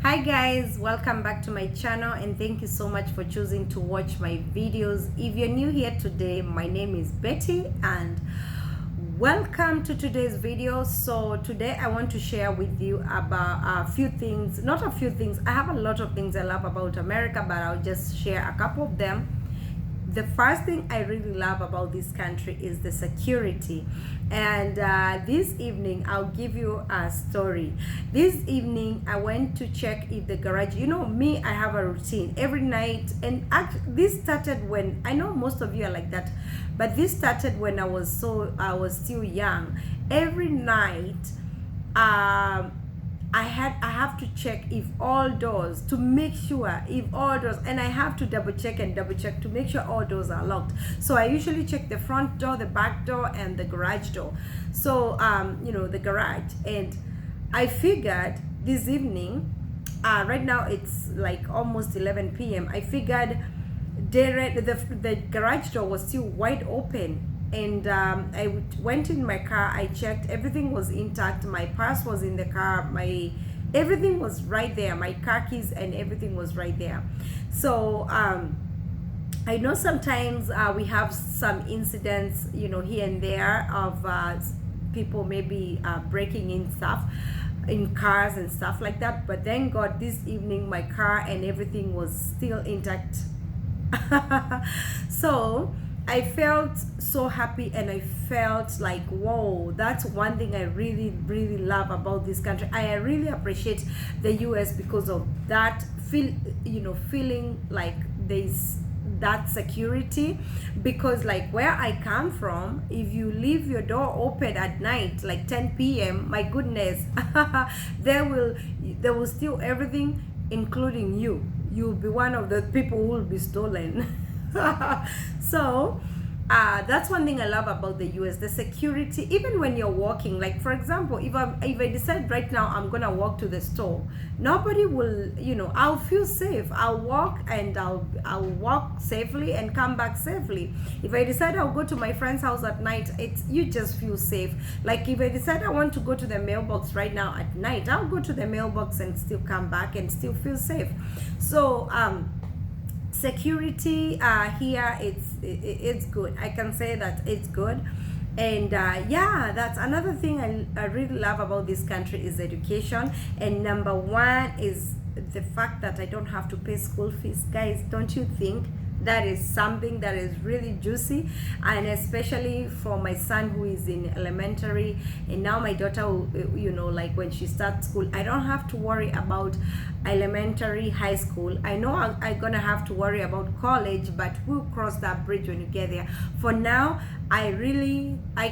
Hi guys, welcome back to my channel and thank you so much for choosing to watch my videos. If you're new here today, my name is Betty and welcome to today's video. So today I want to share with you about a few things, not a few things, I have a lot of things I love about America, but I'll just share a couple of them. The first thing I really love about this country is the security. And this evening, I'll give you a story. This evening, I went to check if the garage, you know me, I have a routine every night. And this started when, I know most of you are like that, but this started when I was still young. Every night, I have to check if all doors, to make sure if all doors, and I have to double check to make sure all doors are locked. So I usually check the front door, the back door, and the garage door. So the garage. And I figured this evening, right now it's like almost 11 p.m. I figured the garage door was still wide open. And I went in my car, I checked, everything was intact, my purse was in the car, everything was right there, my car keys and everything was right there. So I know sometimes we have some incidents, here and there of people maybe breaking in stuff in cars and stuff like that, but thank God this evening my car and everything was still intact. So I felt so happy and I felt like, whoa, that's one thing I really, really love about this country. I really appreciate the US because of that feeling like there's that security. Because like where I come from, if you leave your door open at night, like 10 p.m., my goodness, they will steal everything, including you. You'll be one of the people who will be stolen. So that's one thing I love about the US, the security. Even when you're walking, like for example, if I decide right now I'm gonna walk to the store, nobody will, I'll feel safe. I'll walk and I'll walk safely and come back safely. If I decide I'll go to my friend's house at night, you just feel safe. Like if I decide I want to go to the mailbox right now at night, I'll go to the mailbox and still come back and still feel safe. So security here, it's good. I can say that it's good. And yeah, that's another thing I really love about this country is education. And number one is the fact that I don't have to pay school fees. Guys, don't you think that is something that is really juicy? And especially for my son who is in elementary, and now my daughter, like when she starts school, I don't have to worry about elementary, high school. I know I'm gonna have to worry about college, but we'll cross that bridge when you get there. For now, I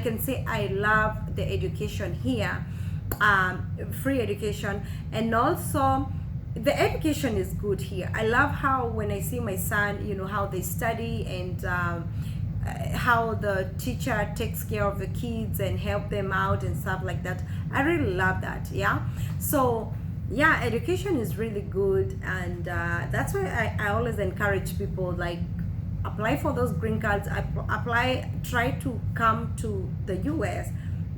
can say I love the education here, free education. And also the education is good here. I love how when I see my son, how they study and how the teacher takes care of the kids and help them out and stuff like that. I really love that. Yeah. So yeah, education is really good. And that's why I always encourage people, like, apply for those green cards, try to come to the US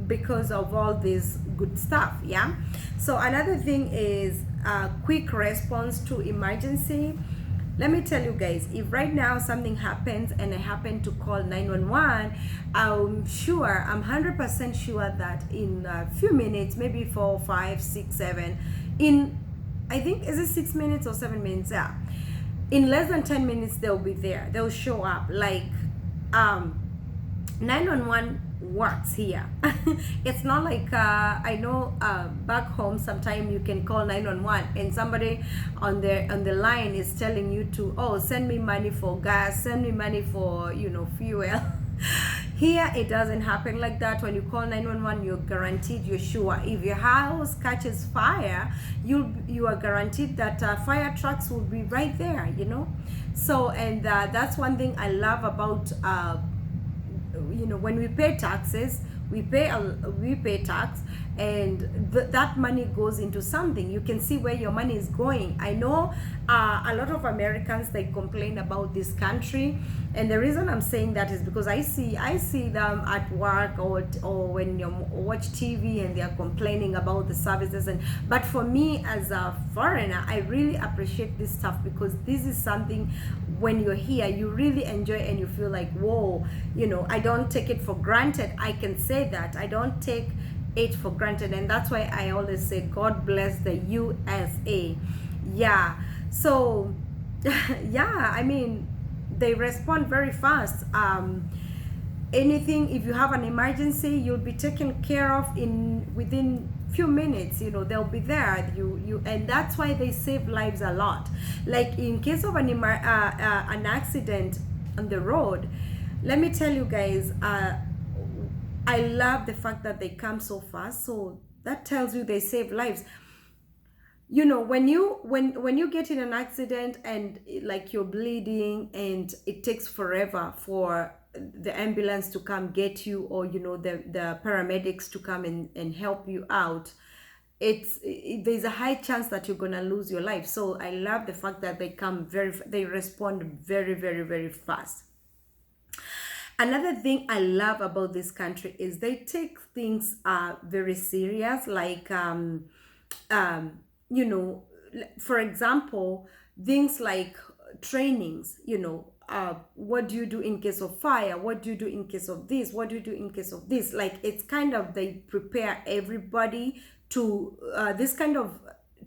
because of all this good stuff. Yeah. So another thing is quick response to emergency. Let me tell you guys, if right now something happens and I happen to call 911, I'm 100% sure that in a few minutes, maybe 4, 5, 6, 7, I think, is it 6 minutes or 7 minutes? Yeah, in less than 10 minutes they'll be there, they'll show up. Like 911 works here. It's not like I know back home sometimes you can call 911 and somebody on the line is telling you to, oh, send me money for gas, send me money for fuel. Here it doesn't happen like that. When you call 911, you're guaranteed, you're sure, if your house catches fire, you are guaranteed that fire trucks will be right there, So, and that's one thing I love about when we pay taxes, we pay tax, and that money goes into something. You can see where your money is going. I know a lot of Americans, they complain about this country, and the reason I'm saying that is because I see them at work, or when you watch TV and they are complaining about the services. And but for me as a foreigner, I really appreciate this stuff, because this is something, when you're here, you really enjoy, and you feel like, whoa, I don't take it for granted. I can say that I don't take it for granted, and that's why I always say God bless the USA. Yeah. So yeah, I mean, they respond very fast. Anything, if you have an emergency, you'll be taken care of within few minutes. They'll be there. And that's why they save lives a lot. Like in case of an accident on the road, let me tell you guys, I love the fact that they come so fast. So that tells you they save lives. When you get in an accident and like you're bleeding, and it takes forever for the ambulance to come get you, or the paramedics to come and help you out, there's a high chance that you're gonna lose your life. So I love the fact that they respond very, very, very fast. Another thing I love about this country is they take things very serious. Like for example, things like trainings. What do you do in case of fire? What do you do in case of this? What do you do in case of this? Like, it's kind of, they prepare everybody to this kind of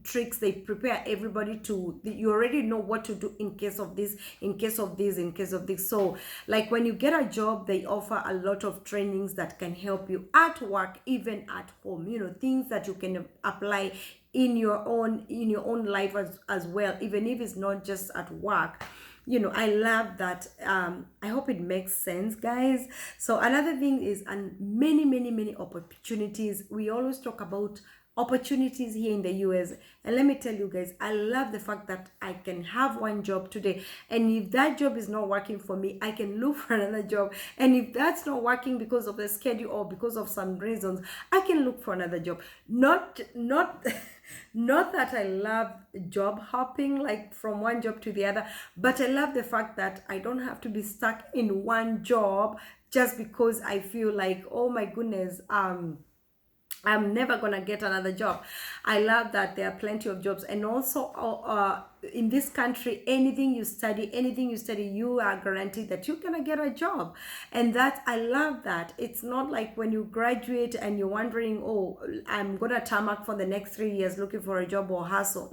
tricks. They prepare everybody to, you already know what to do in case of this, in case of this, in case of this. So like when you get a job, they offer a lot of trainings that can help you at work, even at home. Things that you can apply in your own life as well, even if it's not just at work. I love that. I hope it makes sense, guys. So another thing is, and many opportunities. We always talk about opportunities here in the US, and let me tell you guys, I love the fact that I can have one job today, and if that job is not working for me, I can look for another job. And if that's not working because of the schedule or because of some reasons, I can look for another job. Not not that I love job hopping, like from one job to the other, but I love the fact that I don't have to be stuck in one job just because I feel like, oh my goodness, I'm never gonna get another job. I love that there are plenty of jobs. And also in this country, anything you study, you are guaranteed that you're gonna get a job. And that, I love that. It's not like when you graduate and you're wondering, oh, I'm gonna tarmac for the next 3 years looking for a job or hustle.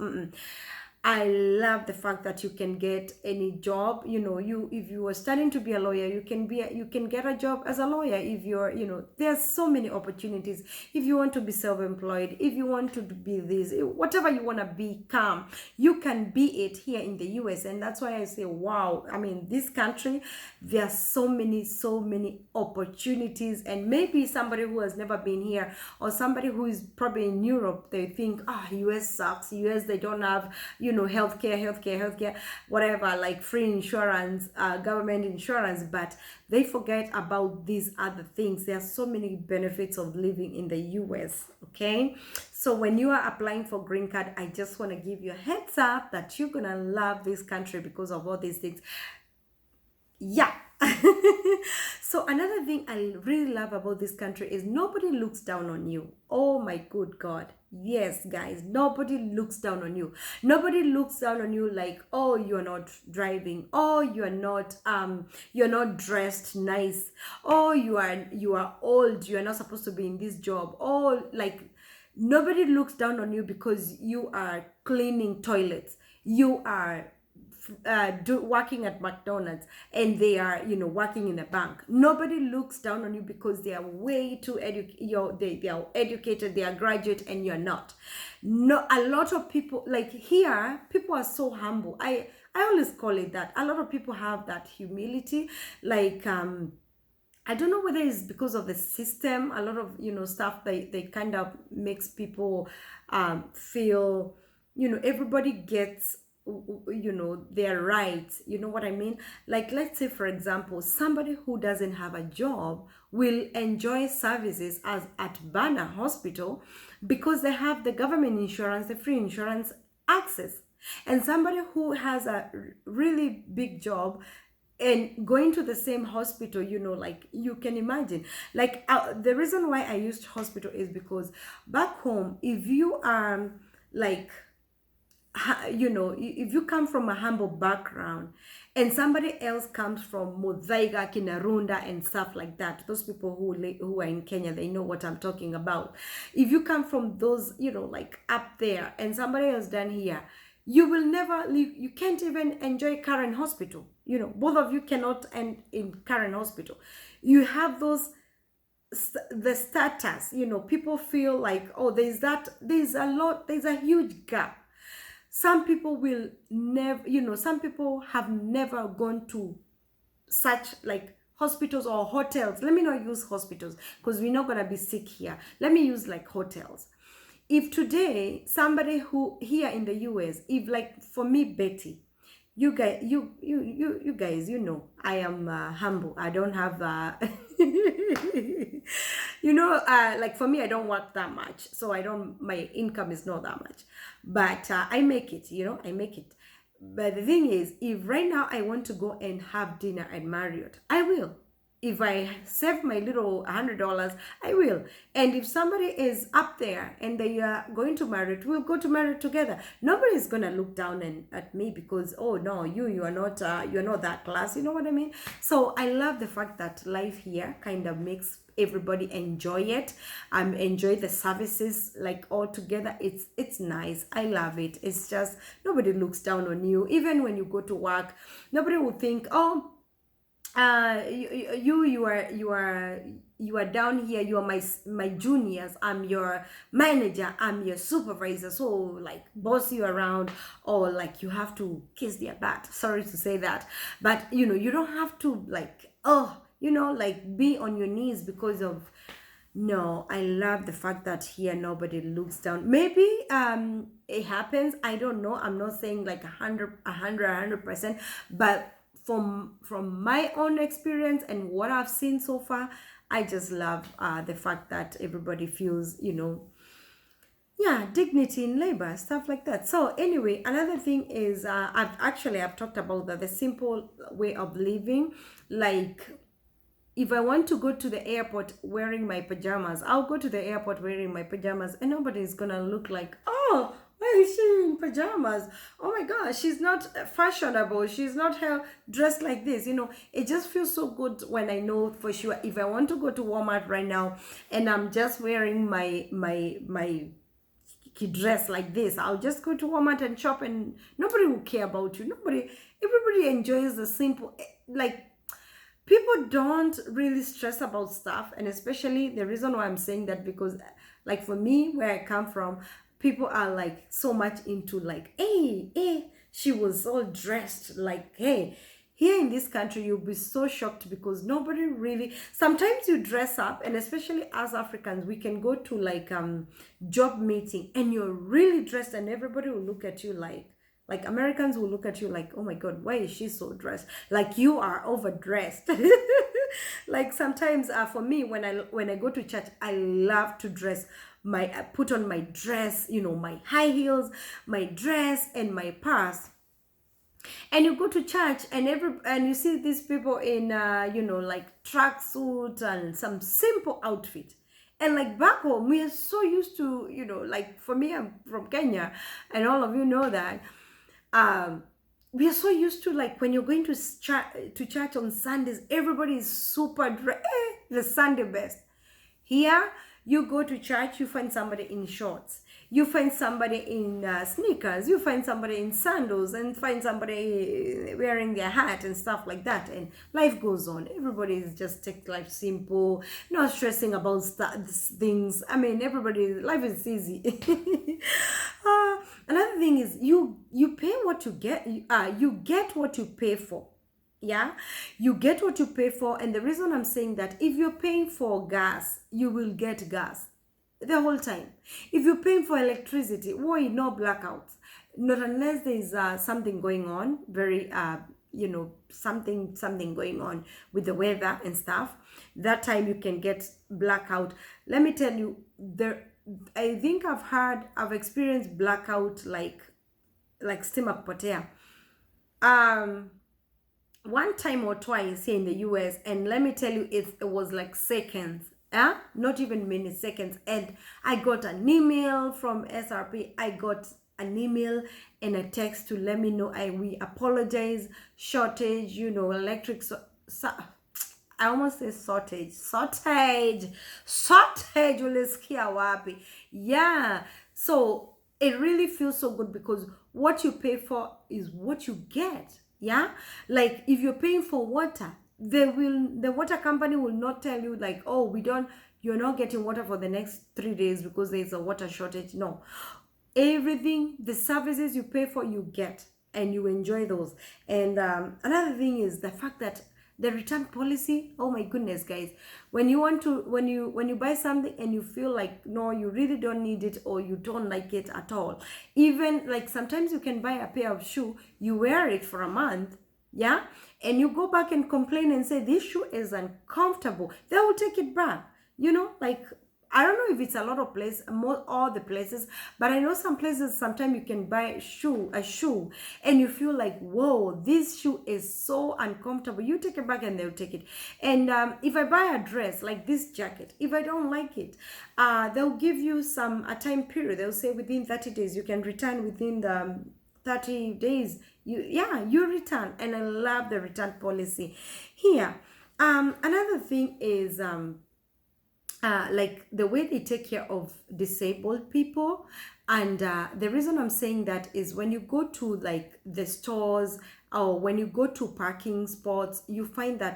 I love the fact that you can get any job. If you were studying to be a lawyer, you can get a job as a lawyer. If you're, there's so many opportunities. If you want to be self-employed, if you want to be this, whatever you want to become, you can be it here in the US. And that's why I say, wow, I mean, this country, there are so many opportunities. And maybe somebody who has never been here, or somebody who is probably in Europe, they think, US sucks. US, they don't have, healthcare, whatever, like free insurance, government insurance, but they forget about these other things. There are so many benefits of living in the US, okay? So when you are applying for green card, I just want to give you a heads up that you're gonna love this country because of all these things. Yeah. So another thing I really love about this country is nobody looks down on you. Oh my good God. Yes, guys, nobody looks down on you. Nobody looks down on you like, oh, you're not driving, oh, you're not dressed nice, oh, you are old, you are not supposed to be in this job. Oh, like, nobody looks down on you because you are cleaning toilets, you are working at McDonald's, and they are working in a bank. Nobody looks down on you because they are way too they are educated, they are graduate, and you're not. No, a lot of people, like here, people are so humble. I always call it that. A lot of people have that humility, like I don't know whether it's because of the system. A lot of stuff they kind of makes people feel everybody gets their rights. You know what I mean? Like, let's say for example, somebody who doesn't have a job will enjoy services as at Banner Hospital because they have the government insurance, the free insurance access. And somebody who has a really big job and going to the same hospital, like, you can imagine, like, the reason why I used hospital is because back home, if you are like, if you come from a humble background and somebody else comes from Muthaiga, Kinarunda and stuff like that, those people who are in Kenya, they know what I'm talking about. If you come from those, like up there, and somebody else down here, you will never leave. You can't even enjoy Karen Hospital. Both of you cannot end in Karen Hospital. You have the status, people feel like, oh, there's a huge gap. Some people will never, some people have never gone to such like hospitals or hotels. Let me not use hospitals because we're not going to be sick here. Let me use like hotels. If today somebody who here in the US, if like for me, Betty, you guys, you guys, I am humble. I don't have like for me, I don't work that much, so my income is not that much, but I make it. I make it. But the thing is, if right now I want to go and have dinner at Marriott, I will. If I save my little $100, I will. And if somebody is up there and they are going to Marriott, we'll go to Marriott together. Nobody is gonna look down at me because, oh no, you are not that class. You know what I mean? So I love the fact that life here kind of makes everybody enjoy it. Enjoy the services like all together. It's nice. I love it. It's just nobody looks down on you. Even when you go to work, nobody will think, oh, you are down here, you are my juniors, I'm your manager, I'm your supervisor, so like boss you around, or like you have to kiss their butt. Sorry to say that, but you don't have to like, like be on your knees because of. No, I love the fact that here nobody looks down. Maybe it happens, I don't know. I'm not saying like 100%, but from my own experience and what I've seen so far, I just love the fact that everybody feels, dignity in labor, stuff like that. So anyway, another thing is I've talked about the simple way of living. Like, if I want to go to the airport wearing my pajamas, I'll go to the airport wearing my pajamas, and nobody is gonna look like, oh, why is she in pajamas? Oh my gosh, she's not fashionable. She's not dressed like this. It just feels so good when I know for sure if I want to go to Walmart right now and I'm just wearing my dress like this, I'll just go to Walmart and shop, and nobody will care about you. Everybody enjoys the simple, like, people don't really stress about stuff. And especially the reason why I'm saying that, because like for me, where I come from, people are like so much into like, hey, she was all dressed like, hey. Here in this country, you'll be so shocked because nobody really, sometimes you dress up, and especially as Africans, we can go to like job meeting and you're really dressed and everybody will look at you like Americans will look at you like, oh my God, why is she so dressed? Like you are overdressed. Like sometimes for me, when I go to church, I love to dress. I put on my dress, my high heels, my dress, and my purse. And you go to church and you see these people in like tracksuit and some simple outfit. And like back home, we are so used to, like for me, I'm from Kenya, and all of you know that. We are so used to, like, when you're going to church on Sundays, everybody is super the Sunday best. Here, you go to church, you find somebody in shorts, you find somebody in sneakers, you find somebody in sandals, and find somebody wearing their hat and stuff like that, and life goes on. Everybody is just take life simple, not stressing about things. I mean, life is easy. Another thing is you pay what you get. You get what you pay for. Yeah, you get what you pay for. And the reason I'm saying that, if you're paying for gas, you will get gas the whole time. If you're paying for electricity, why no blackouts? not unless there's something going on, very something going on with the weather and stuff. That time you can get blackout. Let me tell you, there, I think I've experienced blackout like stima kupotea. One time or twice here in the US, and let me tell you, it was like seconds, yeah, not even minutes, seconds. And I got an email from SRP. I got an email and a text to let me know we apologize, shortage, electric I almost say shortage ulisikia wapi. Yeah, so it really feels so good because what you pay for is what you get. Yeah, like if you're paying for water, the water company will not tell you like, oh, you're not getting water for the next 3 days because there's a water shortage. No, everything, the services you pay for, you get, and you enjoy those. And another thing is the fact that the return policy, oh my goodness, guys, when you buy something and you feel like, no, you really don't need it, or you don't like it at all, even like sometimes you can buy a pair of shoe, you wear it for a month, yeah, and you go back and complain and say this shoe is uncomfortable, they will take it back. Like, I don't know if it's a lot of places, all the places, but I know some places, sometimes you can buy a shoe, and you feel like, whoa, this shoe is so uncomfortable. You take it back and they'll take it. And if I buy a dress, like this jacket, if I don't like it, they'll give you a time period. They'll say within 30 days, you can return within the 30 days. You return. And I love the return policy here. Another thing is, like the way they take care of disabled people. And the reason I'm saying that is when you go to like the stores, or when you go to parking spots, you find that